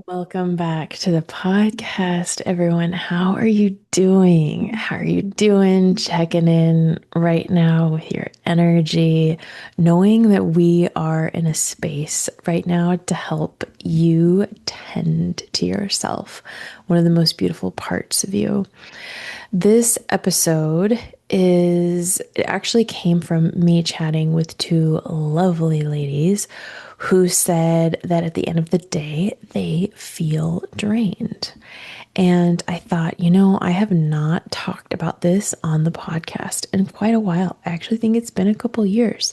Welcome back to the podcast, everyone. How are you doing? How are you doing? Checking in right now with your energy, knowing that we are in a space right now to help you tend to yourself, one of the most beautiful parts of you. This episode it actually came from me chatting with two lovely ladies who said that at the end of the day, they feel drained. And I thought, I have not talked about this on the podcast in quite a while. I actually think it's been a couple years.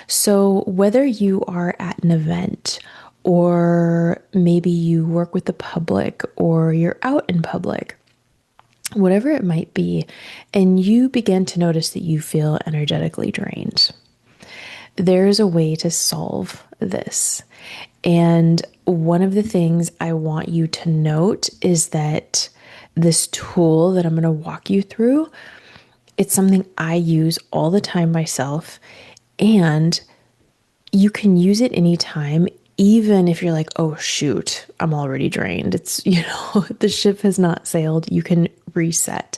So, whether you are at an event, or maybe you work with the public, or you're out in public, whatever it might be, and you begin to notice that you feel energetically drained, there is a way to solve this. And one of the things I want you to note is that this tool that I'm going to walk you through, it's something I use all the time myself. And you can use it anytime, even if you're like, oh, shoot, I'm already drained. The ship has not sailed. You can reset.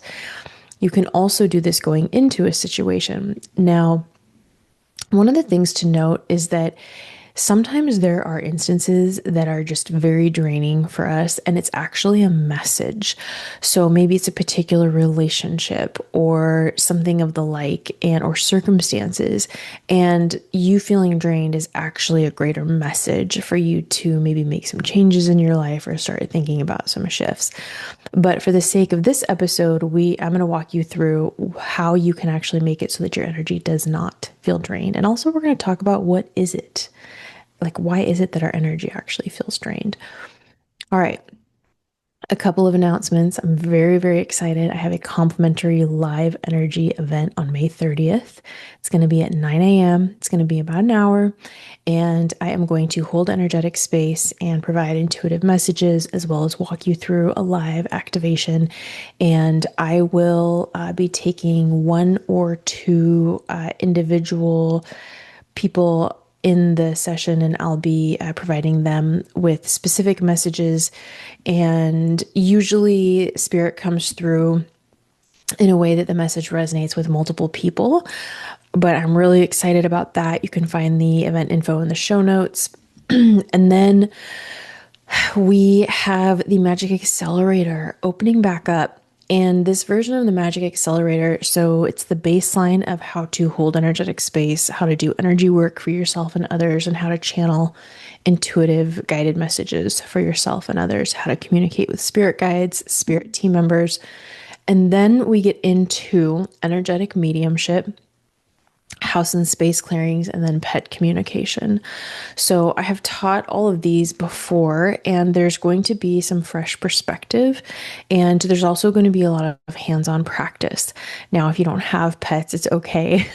You can also do this going into a situation. Now, one of the things to note is that sometimes there are instances that are just very draining for us, and it's actually a message. So maybe it's a particular relationship or something of the like, and or circumstances, and you feeling drained is actually a greater message for you to maybe make some changes in your life or start thinking about some shifts. But for the sake of this episode, I'm going to walk you through how you can actually make it so that your energy does not feel drained. And also we're going to talk about what is it? Like, why is it that our energy actually feels drained? All right. A couple of announcements. I'm very, very excited. I have a complimentary live energy event on May 30th. It's going to be at 9 a.m. It's going to be about an hour. And I am going to hold energetic space and provide intuitive messages, as well as walk you through a live activation. And I will be taking one or two individual people in the session, and I'll be providing them with specific messages. And usually, spirit comes through in a way that the message resonates with multiple people. But I'm really excited about that. You can find the event info in the show notes. And then we have the Magic Accelerator opening back up. And this version of the Magic Accelerator, so it's the baseline of how to hold energetic space, how to do energy work for yourself and others, and how to channel intuitive guided messages for yourself and others, how to communicate with spirit guides, spirit team members. And then we get into energetic mediumship, house and space clearings, and then pet communication. So I have taught all of these before, and there's going to be some fresh perspective, and there's also going to be a lot of hands-on practice. Now, if you don't have pets, it's okay.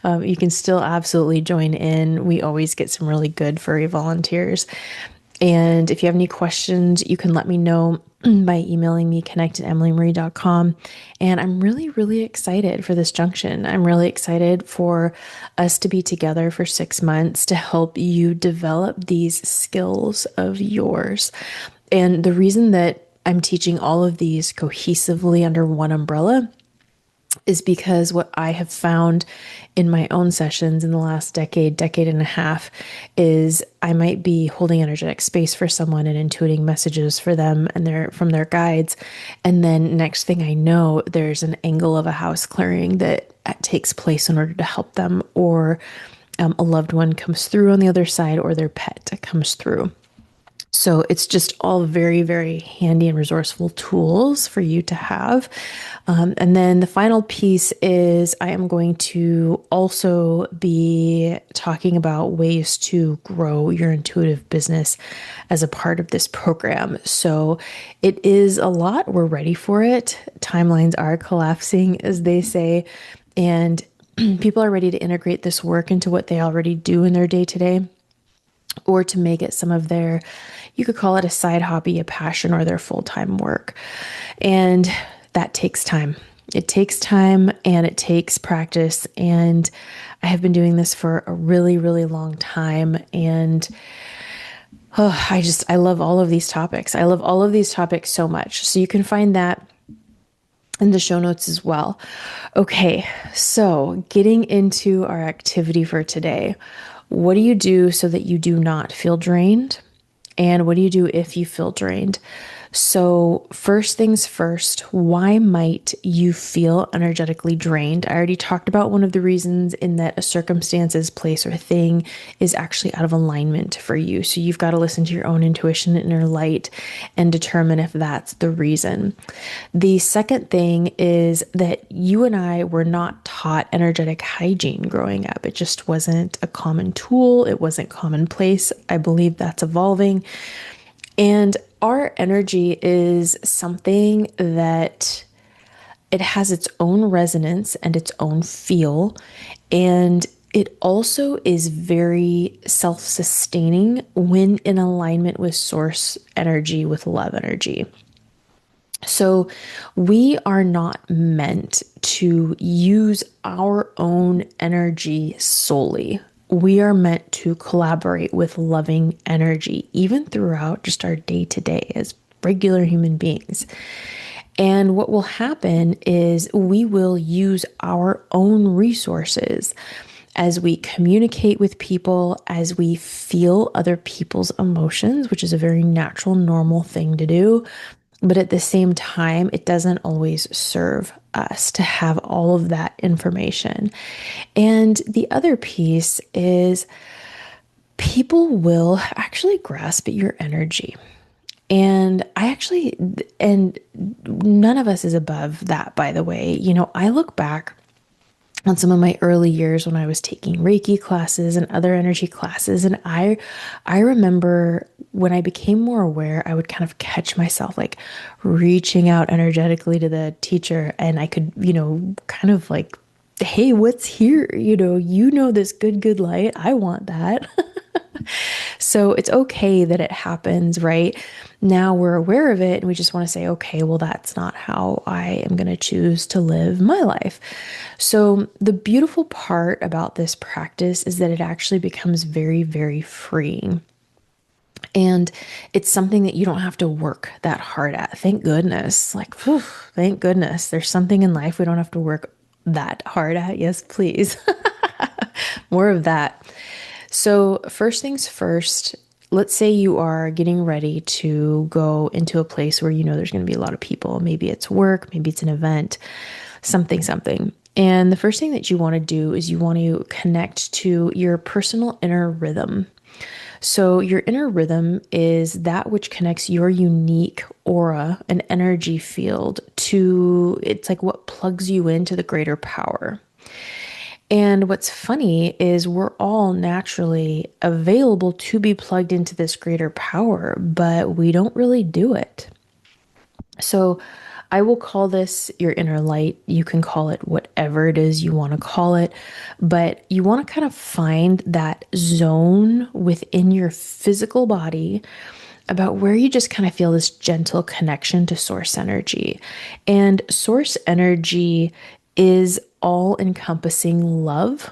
You can still absolutely join in. We always get some really good furry volunteers. And if you have any questions, you can let me know by emailing me, connect@emilymarie.com. And I'm really, really excited for this junction. I'm really excited for us to be together for 6 months to help you develop these skills of yours. And the reason that I'm teaching all of these cohesively under one umbrella is because what I have found in my own sessions in the last decade and a half, is I might be holding energetic space for someone and intuiting messages for them and from their guides. And then next thing I know, there's an angle of a house clearing that takes place in order to help them, or a loved one comes through on the other side, or their pet comes through. So it's just all very, very handy and resourceful tools for you to have. And then the final piece is I am going to also be talking about ways to grow your intuitive business as a part of this program. So it is a lot. We're ready for it. Timelines are collapsing, as they say, and people are ready to integrate this work into what they already do in their day to day, or to make it some of their, you could call it a side hobby, a passion, or their full-time work. And that takes time. It takes time and it takes practice. And I have been doing this for a really, really long time. And Oh, I love all of these topics. I love all of these topics so much. So you can find that in the show notes as well. Okay, so getting into our activity for today. What do you do so that you do not feel drained? And what do you do if you feel drained? So, first things first, why might you feel energetically drained? I already talked about one of the reasons in that a circumstances, place, or thing is actually out of alignment for you. So, you've got to listen to your own intuition and inner light and determine if that's the reason. The second thing is that you and I were not taught energetic hygiene growing up. It just wasn't a common tool, it wasn't commonplace. I believe that's evolving. And our energy is something that it has its own resonance and its own feel. And it also is very self sustaining when in alignment with source energy, with love energy. So, we are not meant to use our own energy solely. We are meant to collaborate with loving energy, even throughout just our day to day as regular human beings. And what will happen is we will use our own resources as we communicate with people, as we feel other people's emotions, which is a very natural, normal thing to do. But at the same time, it doesn't always serve us to have all of that information. And the other piece is people will actually grasp at your energy. And none of us is above that, by the way. I look back on some of my early years when I was taking Reiki classes and other energy classes. And I remember when I became more aware, I would kind of catch myself like reaching out energetically to the teacher, and I could, kind of like, hey, what's here? This good light. I want that. So it's okay that it happens, right? Now we're aware of it and we just want to say, okay, well, that's not how I am going to choose to live my life. So the beautiful part about this practice is that it actually becomes very, very freeing. And it's something that you don't have to work that hard at. Thank goodness. Like, whew, thank goodness. There's something in life we don't have to work that hard at. Yes, please. More of that. So, first things first, let's say you are getting ready to go into a place where you know there's going to be a lot of people. Maybe it's work, maybe it's an event, something. And the first thing that you want to do is you want to connect to your personal inner rhythm. So, your inner rhythm is that which connects your unique aura and energy field to it's like what plugs you into the greater power. And what's funny is we're all naturally available to be plugged into this greater power, but we don't really do it. So I will call this your inner light. You can call it whatever it is you want to call it, but you want to kind of find that zone within your physical body about where you just kind of feel this gentle connection to source energy. And source energy is all encompassing love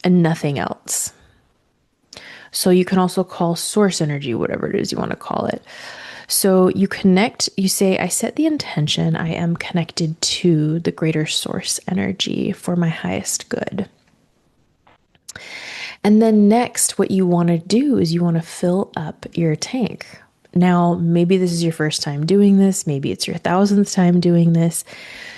and nothing else. So you can also call source energy whatever it is you want to call it. So you connect, you say, I set the intention, I am connected to the greater source energy for my highest good. And then next, what you want to do is you want to fill up your tank. Now, maybe this is your first time doing this, maybe it's your thousandth time doing this.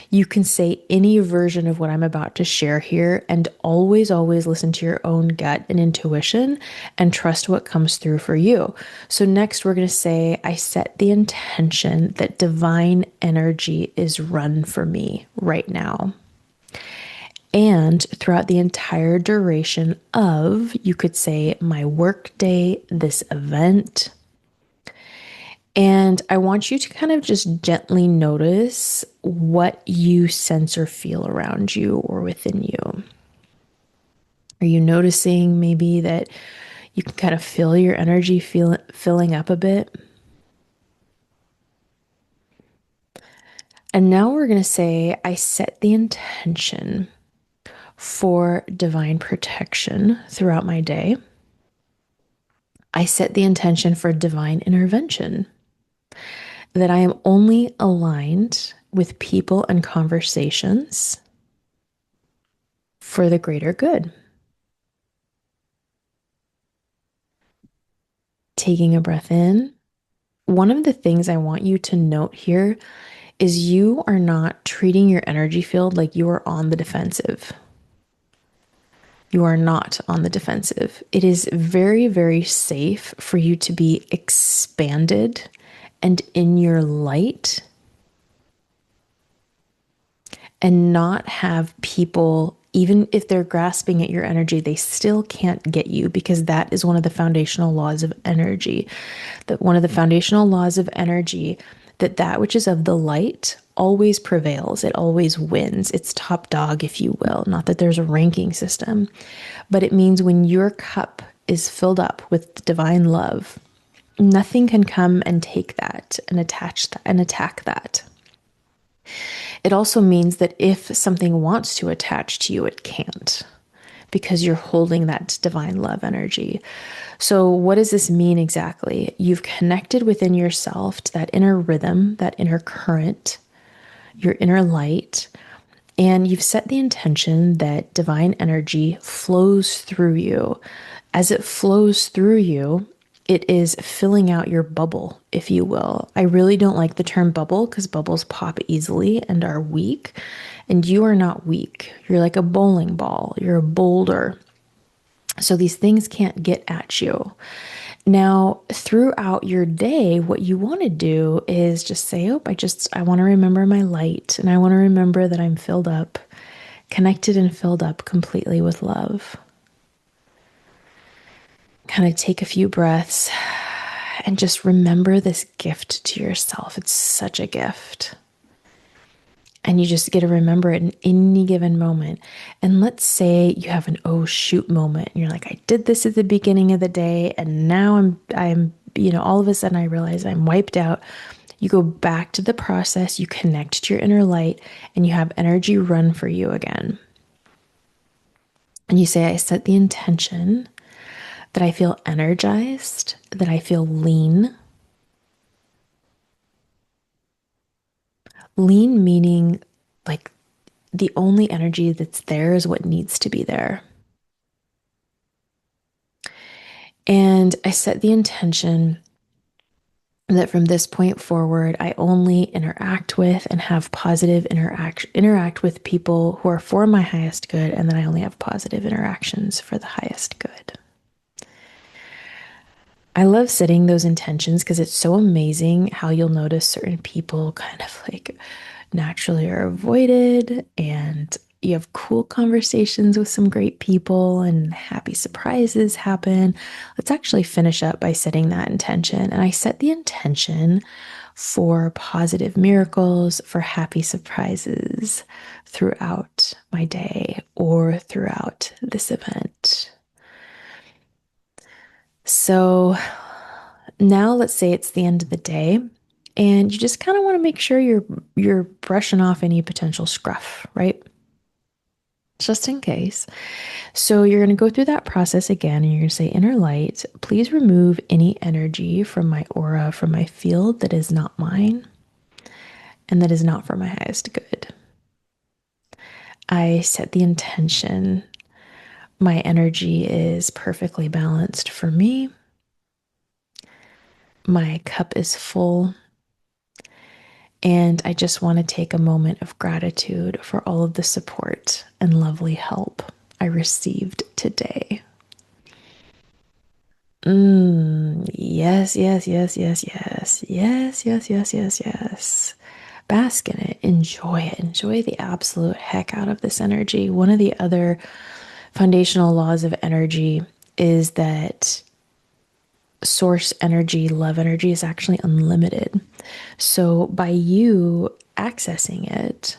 You can say any version of what I'm about to share here and always, always listen to your own gut and intuition and trust what comes through for you. So, next, we're going to say, I set the intention that divine energy is run for me right now. And throughout the entire duration of, you could say, my work day, this event. And I want you to kind of just gently notice what you sense or feel around you or within you. Are you noticing maybe that you can kind of feel your energy filling up a bit? And now we're going to say, I set the intention for divine protection throughout my day. I set the intention for divine intervention, that I am only aligned with people and conversations for the greater good. Taking a breath in. One of the things I want you to note here is you are not treating your energy field like you are on the defensive. You are not on the defensive. It is very, very safe for you to be expanded and in your light and not have people, even if they're grasping at your energy, they still can't get you, because that is one of the foundational laws of energy. That one of the foundational laws of energy, that which is of the light always prevails. It always wins. It's top dog, if you will. Not that there's a ranking system, but it means when your cup is filled up with divine love, nothing can come and take that and attach that and attack that. It also means that if something wants to attach to you, it can't, because you're holding that divine love energy. So, what does this mean exactly? You've connected within yourself to that inner rhythm, that inner current, your inner light, and you've set the intention that divine energy flows through you. As it flows through you, it is filling out your bubble, if you will. I really don't like the term bubble because bubbles pop easily and are weak. And you are not weak. You're like a bowling ball, you're a boulder. So these things can't get at you. Now, throughout your day, what you want to do is just say, oh, I want to remember my light, and I want to remember that I'm filled up, connected and filled up completely with love. Kind of take a few breaths and just remember this gift to yourself. It's such a gift. And you just get to remember it in any given moment. And let's say you have an oh shoot moment and you're like, I did this at the beginning of the day and now all of a sudden I realize I'm wiped out. You go back to the process, you connect to your inner light, and you have energy run for you again. And you say, I set the intention that I feel energized, that I feel lean. Lean meaning like the only energy that's there is what needs to be there. And I set the intention that from this point forward, I only interact with and have positive interact with people who are for my highest good, and that I only have positive interactions for the highest good. I love setting those intentions because it's so amazing how you'll notice certain people kind of like naturally are avoided, and you have cool conversations with some great people and happy surprises happen. Let's actually finish up by setting that intention. And I set the intention for positive miracles, for happy surprises throughout my day or throughout this event. So now let's say it's the end of the day and you just kind of want to make sure you're brushing off any potential scruff, right? Just in case. So you're going to go through that process again and you're going to say, inner light, please remove any energy from my aura, from my field that is not mine and that is not for my highest good. I set the intention. My energy is perfectly balanced for me. My cup is full. And I just want to take a moment of gratitude for all of the support and lovely help I received today. Yes, yes, yes, yes, yes, yes, yes, yes, yes, yes. Bask in it. Enjoy it. Enjoy the absolute heck out of this energy. One of the other foundational laws of energy is that source energy, love energy, is actually unlimited. So by you accessing it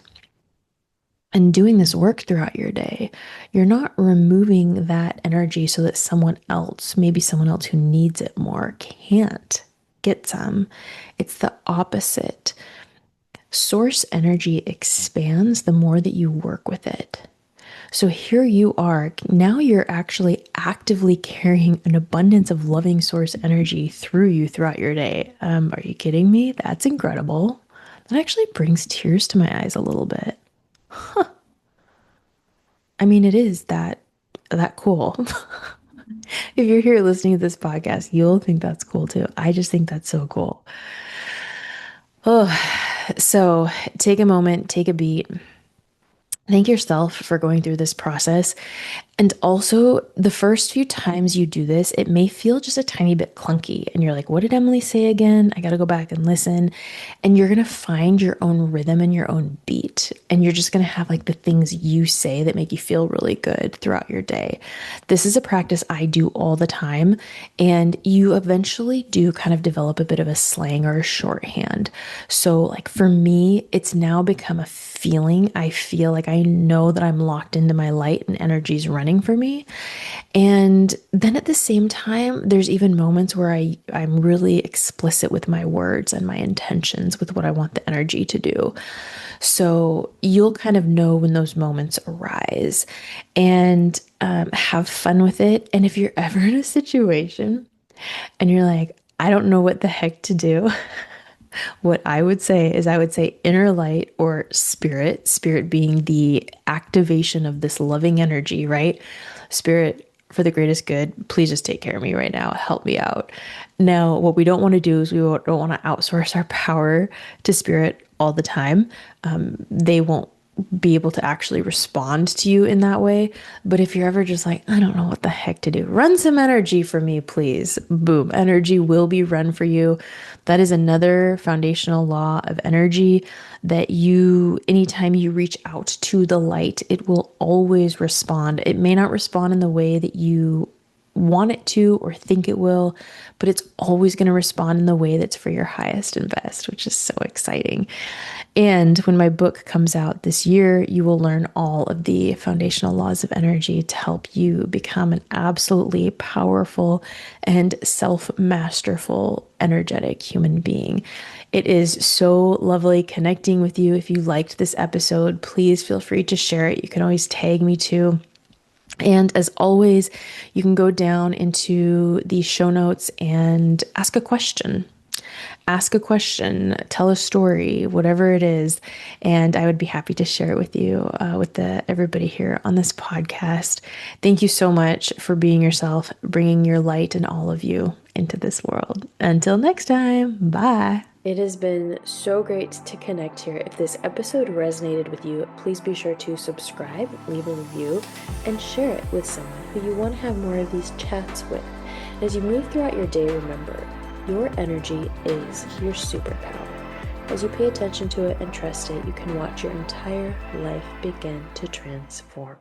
and doing this work throughout your day, you're not removing that energy so that someone else, maybe someone else who needs it more, can't get some. It's the opposite. Source energy expands the more that you work with it. So here you are. Now you're actually actively carrying an abundance of loving source energy through you throughout your day. Are you kidding me? That's incredible. That actually brings tears to my eyes a little bit. I mean, it is that cool. If you're here listening to this podcast, you'll think that's cool too. I just think that's so cool. Oh, so take a moment, take a beat. Thank yourself for going through this process. And also, the first few times you do this, it may feel just a tiny bit clunky. And you're like, what did Emily say again? I got to go back and listen. And you're going to find your own rhythm and your own beat. And you're just going to have like the things you say that make you feel really good throughout your day. This is a practice I do all the time. And you eventually do kind of develop a bit of a slang or a shorthand. So, like for me, it's now become a feeling. I feel like I know that I'm locked into my light and energy's running for me. And then at the same time, there's even moments where I'm really explicit with my words and my intentions with what I want the energy to do. So you'll kind of know when those moments arise and have fun with it. And if you're ever in a situation and you're like, I don't know what the heck to do, what I would say is I would say inner light or spirit, spirit being the activation of this loving energy, right? Spirit, for the greatest good, please just take care of me right now. Help me out. Now, what we don't want to do is we don't want to outsource our power to spirit all the time. They won't be able to actually respond to you in that way. But if you're ever just like, I don't know what the heck to do, run some energy for me, please. Boom, energy will be run for you. That is another foundational law of energy that anytime you reach out to the light, it will always respond. It may not respond in the way that you want it to or think it will, but it's always going to respond in the way that's for your highest and best, which is so exciting. And when my book comes out this year, you will learn all of the foundational laws of energy to help you become an absolutely powerful and self-masterful, energetic human being. It is so lovely connecting with you. If you liked this episode, please feel free to share it. You can always tag me too. And as always, you can go down into the show notes and ask a question. Ask a question, tell a story, whatever it is, and I would be happy to share it with you, everybody here on this podcast. Thank you so much for being yourself, bringing your light and all of you into this world. Until next time, bye. It has been so great to connect here. If this episode resonated with you, please be sure to subscribe, leave a review, and share it with someone who you want to have more of these chats with. As you move throughout your day, remember, your energy is your superpower. As you pay attention to it and trust it, you can watch your entire life begin to transform.